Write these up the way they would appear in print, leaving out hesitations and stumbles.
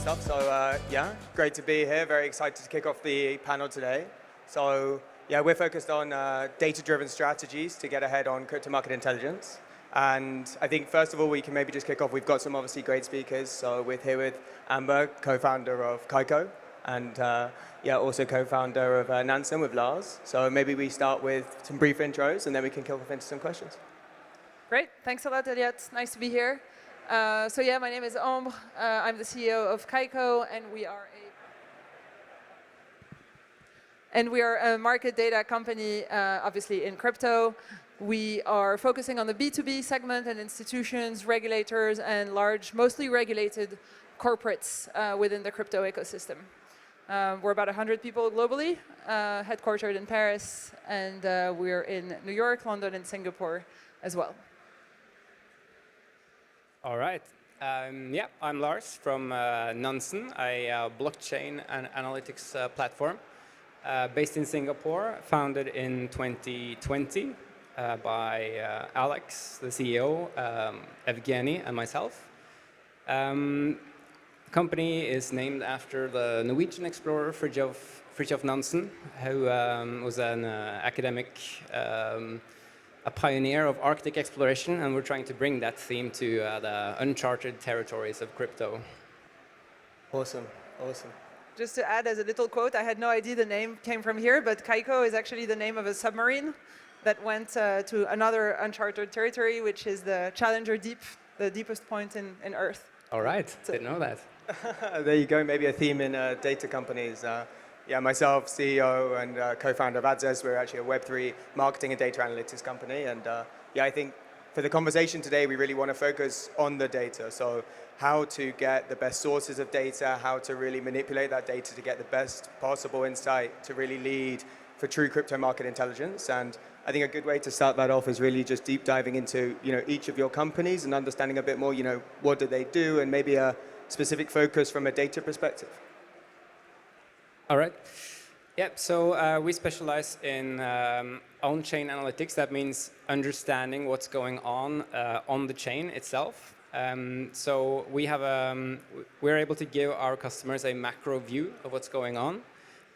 stuff. So yeah, great to be here. Very excited to kick off the panel today. So yeah, we're focused on data-driven strategies to get ahead on crypto market intelligence. And I think first of all, we can maybe just kick off. We've got some obviously great speakers. So we're here with Amber, co-founder of Kaiko, and yeah, also co-founder of Nansen with Lars. So maybe we start with some brief intros, and then we can kick off into some questions. Great. Thanks a lot, Elliot. Nice to be here. So yeah, my name is Amber. I'm the CEO of Kaiko, and we are a market data company, obviously in crypto. We are focusing on the B2B segment and institutions, regulators, and large, mostly regulated corporates within the crypto ecosystem. We're about 100 people globally, headquartered in Paris, and we're in New York, London, and Singapore as well. All right. Yeah, I'm Lars from Nansen, a blockchain and analytics platform based in Singapore, founded in 2020 by Alex, the CEO, Evgeny, and myself. The company is named after the Norwegian explorer Fridtjof Nansen, who was an academic a pioneer of Arctic exploration, and we're trying to bring that theme to the uncharted territories of crypto. Awesome, awesome. Just to add as a little quote, I had no idea the name came from here, but Kaiko is actually the name of a submarine that went to another uncharted territory, which is the Challenger Deep, the deepest point in Earth. All right, didn't know that. There you go, maybe a theme in data companies. Yeah, myself, CEO and co-founder of Adzes, we're actually a Web3 marketing and data analytics company. And yeah, I think for the conversation today, we really want to focus on the data. So how to get the best sources of data, how to really manipulate that data to get the best possible insight to really lead for true crypto market intelligence. And I think a good way to start that off is really just deep diving into each of your companies and understanding a bit more, what do they do, and maybe a specific focus from a data perspective. All right. Yep, so we specialize in on-chain analytics. That means understanding what's going on the chain itself. So we're able to give our customers a macro view of what's going on,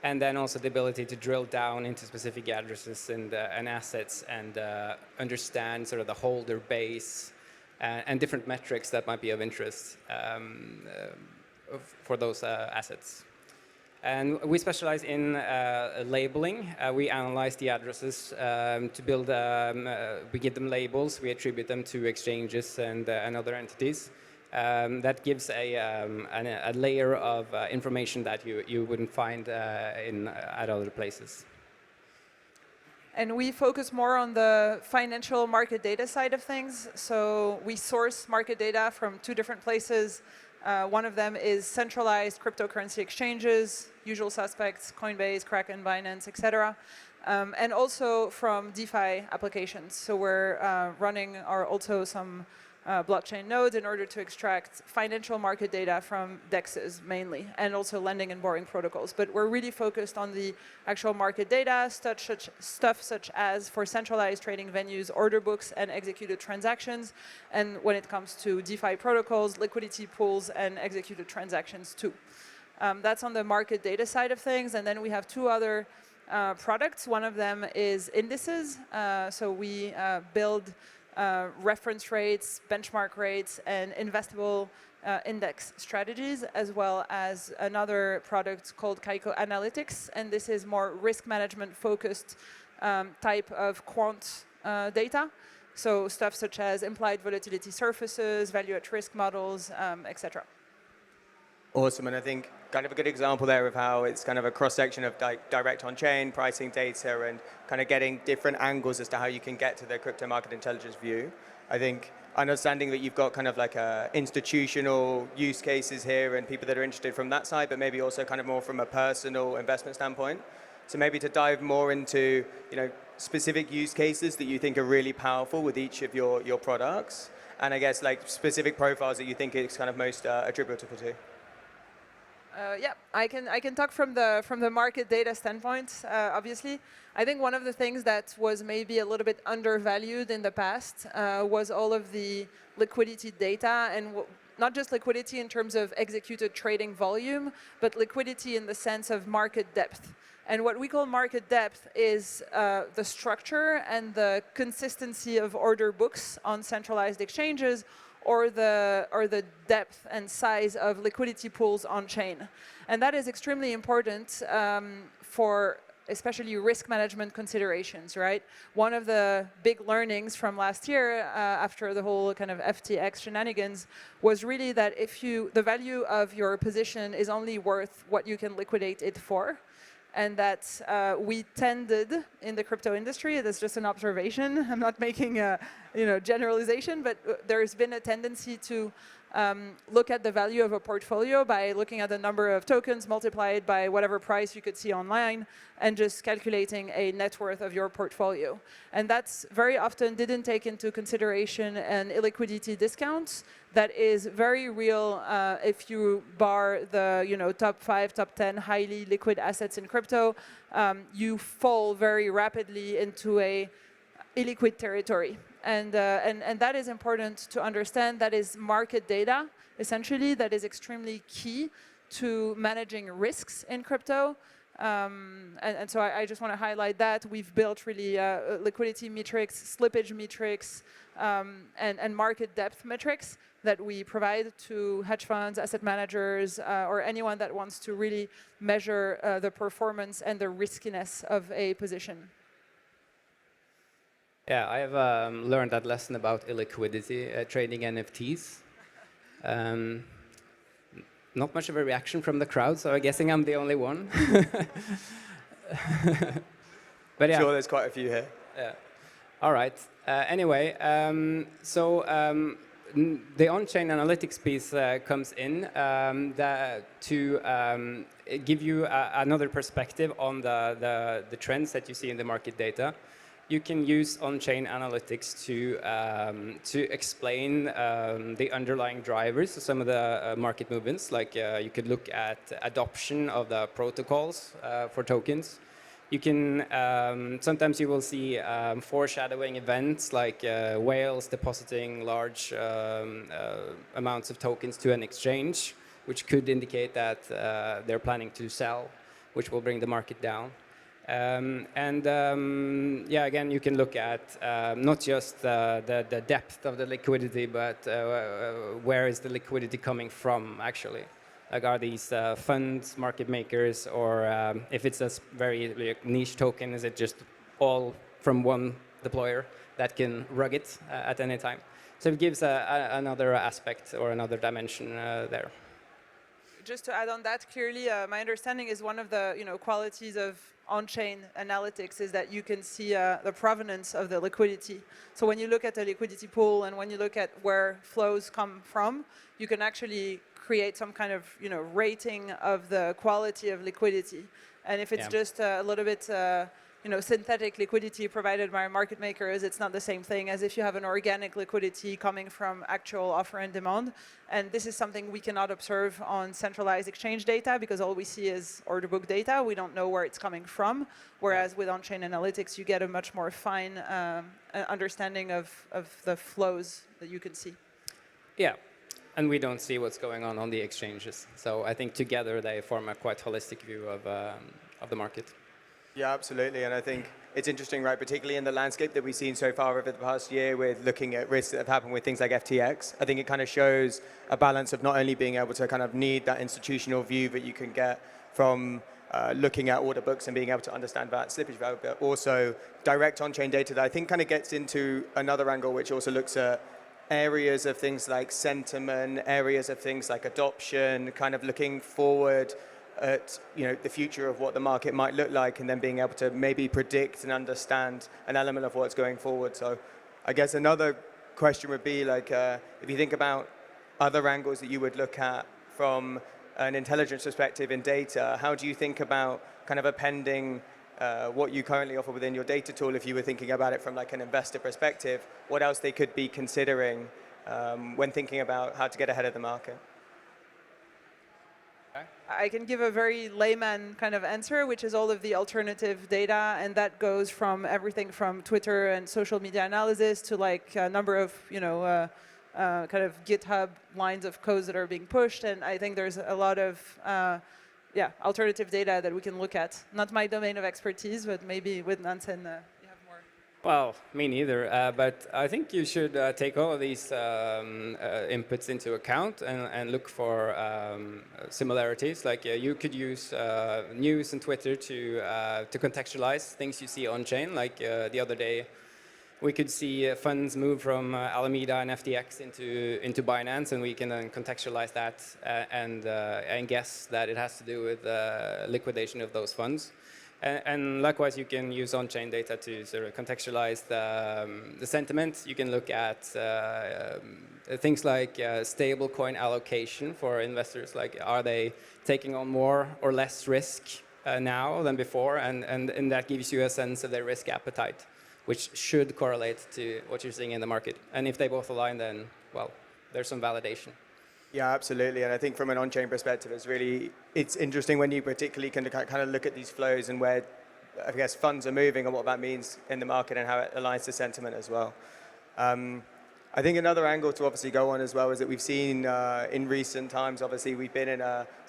and then also the ability to drill down into specific addresses and assets and understand sort of the holder base and different metrics that might be of interest for those assets. And we specialize in labeling. We analyze the addresses to build, we give them labels, we attribute them to exchanges and other entities. That gives a layer of information that you wouldn't find at other places. And we focus more on the financial market data side of things. So we source market data from two different places. One of them is centralized cryptocurrency exchanges, usual suspects, Coinbase, Kraken, Binance, etc. And also from DeFi applications. So we're running also some blockchain nodes in order to extract financial market data from DEXs mainly, and also lending and borrowing protocols. But we're really focused on the actual market data, stuff such as for centralized trading venues, order books, and executed transactions. And when it comes to DeFi protocols, liquidity pools, and executed transactions too. That's on the market data side of things. And then we have two other products. One of them is indices. So we build reference rates, benchmark rates, and investable index strategies, as well as another product called Kaiko Analytics. And this is more risk management focused type of quant data. So stuff such as implied volatility surfaces, value at risk models, etc. Awesome, and I think kind of a good example there of how it's kind of a cross-section of direct on-chain pricing data and kind of getting different angles as to how you can get to the crypto market intelligence view. I think understanding that you've got kind of like institutional use cases here and people that are interested from that side, but maybe also kind of more from a personal investment standpoint. So maybe to dive more into specific use cases that you think are really powerful with each of your products, and I guess like specific profiles that you think it's kind of most attributable to. Yeah, I can talk from the market data standpoint. Obviously, I think one of the things that was maybe a little bit undervalued in the past was all of the liquidity data and not just liquidity in terms of executed trading volume, but liquidity in the sense of market depth. And what we call market depth is the structure and the consistency of order books on centralized exchanges, or the depth and size of liquidity pools on chain. And that is extremely important for especially risk management considerations, right? One of the big learnings from last year after the whole kind of FTX shenanigans was really that if the value of your position is only worth what you can liquidate it for, and that we tended in the crypto industry, that's just an observation, I'm not making a generalization, but there's been a tendency to look at the value of a portfolio by looking at the number of tokens multiplied by whatever price you could see online and just calculating a net worth of your portfolio. And that's very often didn't take into consideration an illiquidity discount that is very real if you bar the top 5, top 10 highly liquid assets in crypto. You fall very rapidly into a illiquid territory. And that is important to understand. That is market data, essentially, that is extremely key to managing risks in crypto. And so I just want to highlight that. We've built really liquidity metrics, slippage metrics, and market depth metrics that we provide to hedge funds, asset managers, or anyone that wants to really measure the performance and the riskiness of a position. Yeah, I have learned that lesson about illiquidity trading NFTs. Not much of a reaction from the crowd, so I'm guessing I'm the only one. But yeah. I'm sure there's quite a few here. Yeah. All right. Anyway, the on-chain analytics piece comes in to give you another perspective on the trends that you see in the market data. You can use on-chain analytics to explain the underlying drivers of some of the market movements. Like you could look at adoption of the protocols for tokens. You can sometimes you will see foreshadowing events like whales depositing large amounts of tokens to an exchange, which could indicate that they're planning to sell, which will bring the market down. Yeah, again, you can look at not just the depth of the liquidity, but where is the liquidity coming from, actually? Like, are these funds, market makers, or if it's a very niche token, is it just all from one deployer that can rug it at any time? So it gives another aspect or another dimension there. Just to add on that, clearly, my understanding is one of the qualities of on-chain analytics is that you can see the provenance of the liquidity. So when you look at the liquidity pool and when you look at where flows come from, you can actually create some kind of rating of the quality of liquidity. And if it's just a little bit synthetic liquidity provided by market makers, it's not the same thing as if you have an organic liquidity coming from actual offer and demand. And this is something we cannot observe on centralized exchange data because all we see is order book data. We don't know where it's coming from. Whereas with on-chain analytics, you get a much more fine understanding of the flows that you can see. Yeah. And we don't see what's going on the exchanges. So I think together they form a quite holistic view of the market. Yeah, absolutely. And I think it's interesting, right, particularly in the landscape that we've seen so far over the past year with looking at risks that have happened with things like FTX. I think it kind of shows a balance of not only being able to kind of need that institutional view that you can get from looking at order books and being able to understand that slippage value, but also direct on-chain data that I think kind of gets into another angle, which also looks at areas of things like sentiment, areas of things like adoption, kind of looking forward at the future of what the market might look like, and then being able to maybe predict and understand an element of what's going forward. So I guess another question would be like, if you think about other angles that you would look at from an intelligence perspective in data, how do you think about kind of appending what you currently offer within your data tool, if you were thinking about it from like an investor perspective, what else they could be considering when thinking about how to get ahead of the market? I can give a very layman kind of answer, which is all of the alternative data, and that goes from everything from Twitter and social media analysis to like a number of kind of GitHub lines of codes that are being pushed, and I think there's a lot of alternative data that we can look at. Not my domain of expertise, but maybe with Nansen you have more. Well, me neither, but I think you should take all of these inputs into account and look for similarities. Like you could use news and Twitter to contextualize things you see on chain. Like the other day, we could see funds move from Alameda and FTX into Binance, and we can then contextualize that and guess that it has to do with liquidation of those funds. And likewise, you can use on-chain data to sort of contextualize the sentiment. You can look at things like stable coin allocation for investors. Like, are they taking on more or less risk now than before? And that gives you a sense of their risk appetite, which should correlate to what you're seeing in the market. And if they both align, then, well, there's some validation. Yeah, absolutely. And I think from an on-chain perspective, it's interesting when you particularly can kind of look at these flows and where, I guess, funds are moving and what that means in the market and how it aligns to sentiment as well. I think another angle to obviously go on as well is that we've seen in recent times, obviously we've been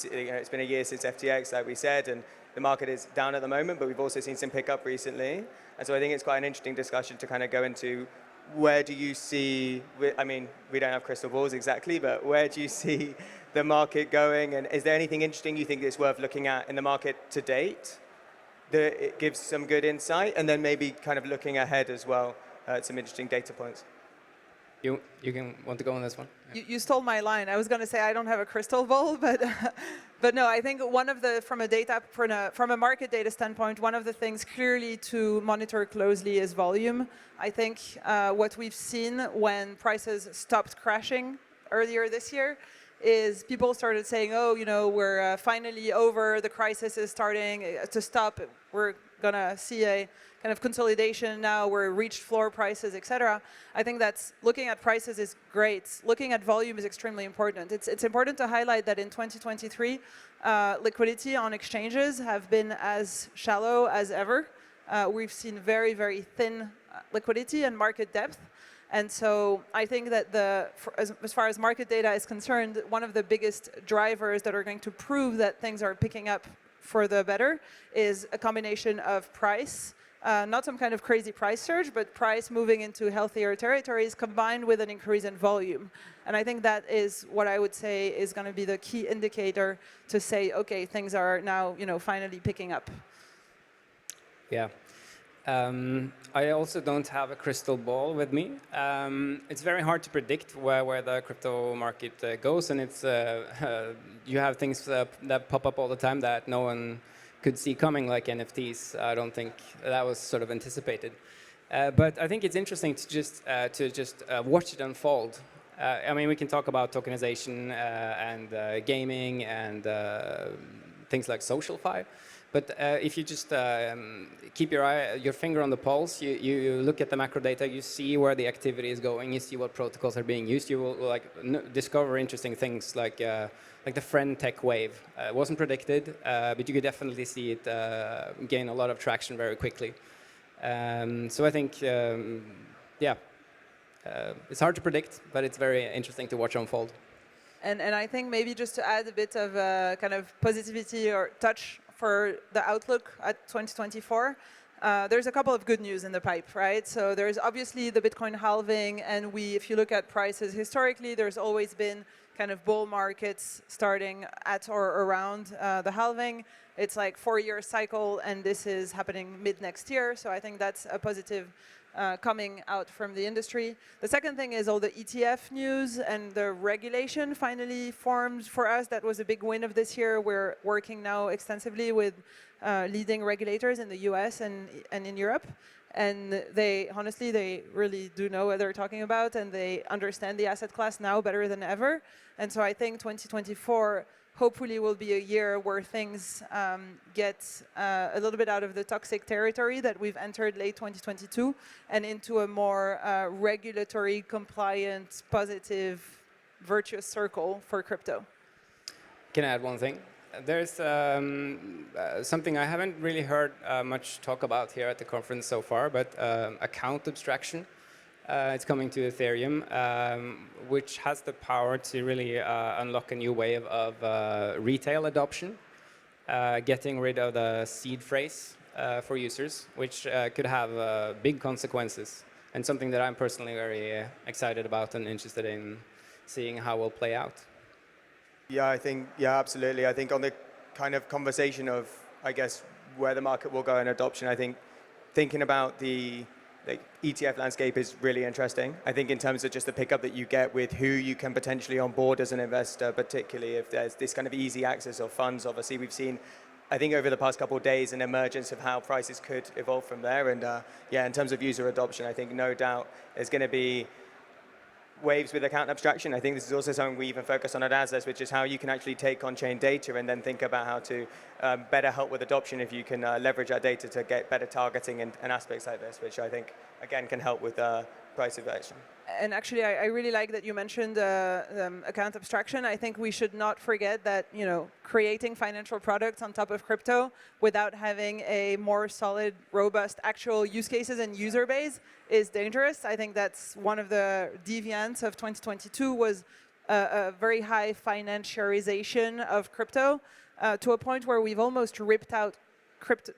it's been a year since FTX, like we said, and the market is down at the moment, but we've also seen some pickup recently. And so I think it's quite an interesting discussion to kind of go into where do you see, I mean, we don't have crystal balls exactly, but where do you see the market going? And is there anything interesting you think is worth looking at in the market to date that it gives some good insight? And then maybe kind of looking ahead as well, some interesting data points. You can want to go on this one? You stole my line. I was going to say I don't have a crystal ball, but no, I think one of the, from a market data standpoint, one of the things clearly to monitor closely is volume. I think what we've seen when prices stopped crashing earlier this year is people started saying, oh, you know, we're finally over, the crisis is starting to stop, we're going to see a kind of consolidation now, we're reached floor prices, etc. I think that's looking at prices is great. Looking at volume is extremely important. It's important to highlight that in 2023, liquidity on exchanges have been as shallow as ever. We've seen very, very thin liquidity and market depth. And so I think that as far as market data is concerned, one of the biggest drivers that are going to prove that things are picking up for the better is a combination of price, not some kind of crazy price surge, but price moving into healthier territories combined with an increase in volume. And I think that is what I would say is going to be the key indicator to say, okay, things are now, you know, finally picking up. Yeah. I also don't have a crystal ball with me. It's very hard to predict where the crypto market goes, and it's you have things that pop up all the time that no one could see coming, like NFTs. I don't think that was sort of anticipated. But I think it's interesting to just watch it unfold. I mean, we can talk about tokenization and gaming and things like SocialFi. But if you just keep your finger on the pulse, you look at the macro data, you see where the activity is going, you see what protocols are being used, you will discover interesting things like the friend tech wave. It wasn't predicted, but you could definitely see it gain a lot of traction very quickly. So I think, yeah, it's hard to predict, but it's very interesting to watch unfold. And I think maybe just to add a bit of kind of positivity or touch for the outlook at 2024, there's a couple of good news in the pipe, right? So there's obviously the Bitcoin halving, and if you look at prices historically, there's always been kind of bull markets starting at or around the halving. It's like 4-year cycle, and this is happening mid next year. So I think that's a positive coming out from the industry. The second thing is all the ETF news and the regulation finally formed for us. That was a big win of this year. We're working now extensively with leading regulators in the US and in Europe. And they really do know what they're talking about, and they understand the asset class now better than ever. And so I think 2024 hopefully will be a year where things get a little bit out of the toxic territory that we've entered late 2022 and into a more regulatory, compliant, positive, virtuous circle for crypto. Can I add one thing? There's something I haven't really heard much talk about here at the conference so far, but account abstraction. It's coming to Ethereum, which has the power to really unlock a new wave of retail adoption, getting rid of the seed phrase for users, which could have big consequences, and something that I'm personally very excited about and interested in seeing how will play out. Yeah, absolutely. I think on the kind of conversation of, I guess, where the market will go in adoption, I think thinking about the ETF landscape is really interesting. I think in terms of just the pickup that you get with who you can potentially onboard as an investor, particularly if there's this kind of easy access of funds. Obviously, we've seen, I think over the past couple of days, an emergence of how prices could evolve from there. And yeah, in terms of user adoption, I think no doubt there's going to be waves with account abstraction. I think this is also something we even focus on at Azes, which is how you can actually take on-chain data and then think about how to better help with adoption if you can leverage that data to get better targeting and aspects like this, which I think, again, can help with price evasion. And actually, I really like that you mentioned account abstraction. I think we should not forget that creating financial products on top of crypto without having a more solid, robust actual use cases and user base is dangerous. I think that's one of the deviants of 2022 was a very high financiarization of crypto to a point where we've almost ripped out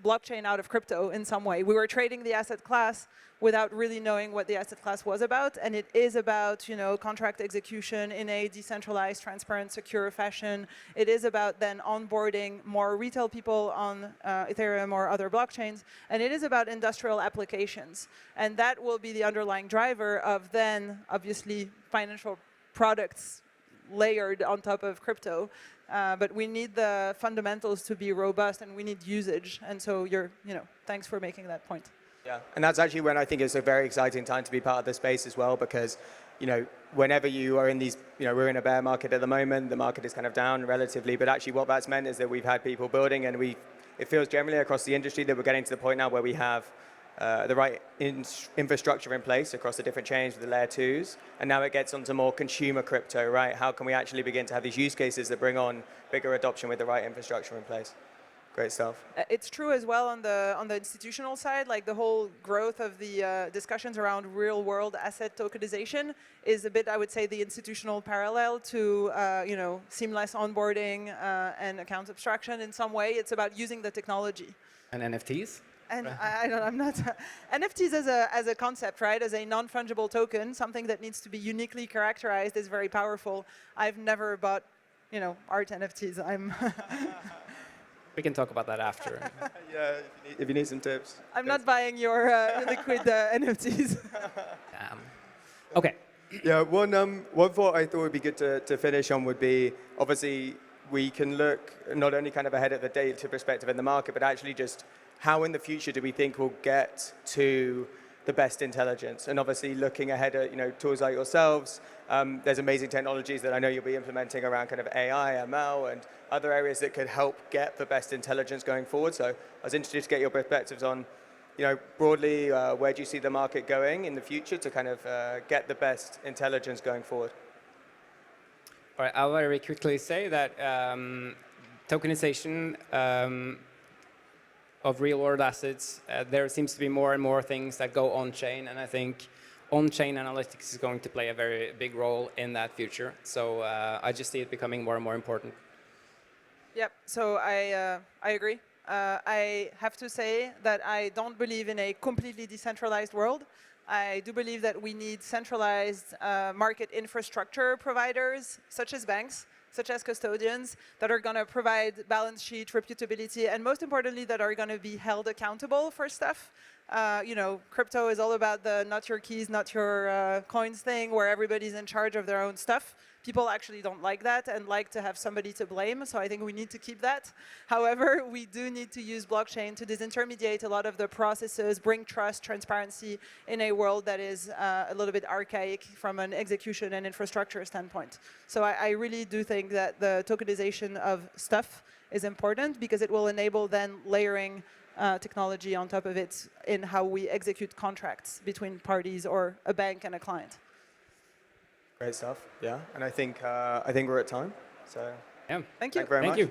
blockchain out of crypto in some way. We were trading the asset class without really knowing what the asset class was about, and it is about contract execution in a decentralized, transparent, secure fashion. It is about then onboarding more retail people on Ethereum or other blockchains, and it is about industrial applications. And that will be the underlying driver of then, obviously, financial products layered on top of crypto. But we need the fundamentals to be robust, and we need usage. And so thanks for making that point. Yeah, and that's actually when I think it's a very exciting time to be part of the space as well, because whenever you are in these, we're in a bear market at the moment, the market is kind of down relatively, but actually what that's meant is that we've had people building, and it feels generally across the industry that we're getting to the point now where we have the right infrastructure in place across the different chains with the layer 2s, and now it gets onto more consumer crypto, right? How can we actually begin to have these use cases that bring on bigger adoption with the right infrastructure in place? Great stuff. It's true as well on the institutional side, like the whole growth of the discussions around real-world asset tokenization is a bit, I would say, the institutional parallel to seamless onboarding and account abstraction in some way. It's about using the technology. And NFTs? And I'm not NFTs as a concept, right? As a non-fungible token, something that needs to be uniquely characterized is very powerful. I've never bought, art NFTs. We can talk about that after. Yeah, if you need some tips. I'm not buying your liquid NFTs. Okay. Yeah, one thought I thought would be good to finish on would be, obviously, we can look not only kind of ahead at the data perspective in the market, but actually just how in the future do we think we'll get to the best intelligence? And obviously looking ahead at tools like yourselves, there's amazing technologies that I know you'll be implementing around kind of AI, ML, and other areas that could help get the best intelligence going forward. So I was interested to get your perspectives on, broadly, where do you see the market going in the future to kind of get the best intelligence going forward? All right, I'll very quickly say that tokenization of real-world assets, there seems to be more and more things that go on-chain, and I think on-chain analytics is going to play a very big role in that future. So I just see it becoming more and more important. Yep, so I agree. I have to say that I don't believe in a completely decentralized world. I do believe that we need centralized market infrastructure providers, such as banks, such as custodians, that are going to provide balance sheet, reputability, and most importantly, that are going to be held accountable for stuff. Crypto is all about the not your keys, not your coins thing, where everybody's in charge of their own stuff. People actually don't like that and like to have somebody to blame, so I think we need to keep that. However, we do need to use blockchain to disintermediate a lot of the processes, bring trust, transparency in a world that is a little bit archaic from an execution and infrastructure standpoint. So I really do think that the tokenization of stuff is important because it will enable then layering technology on top of it in how we execute contracts between parties or a bank and a client. Great stuff. Yeah, and I think we're at time. So thank you very much. Thank you.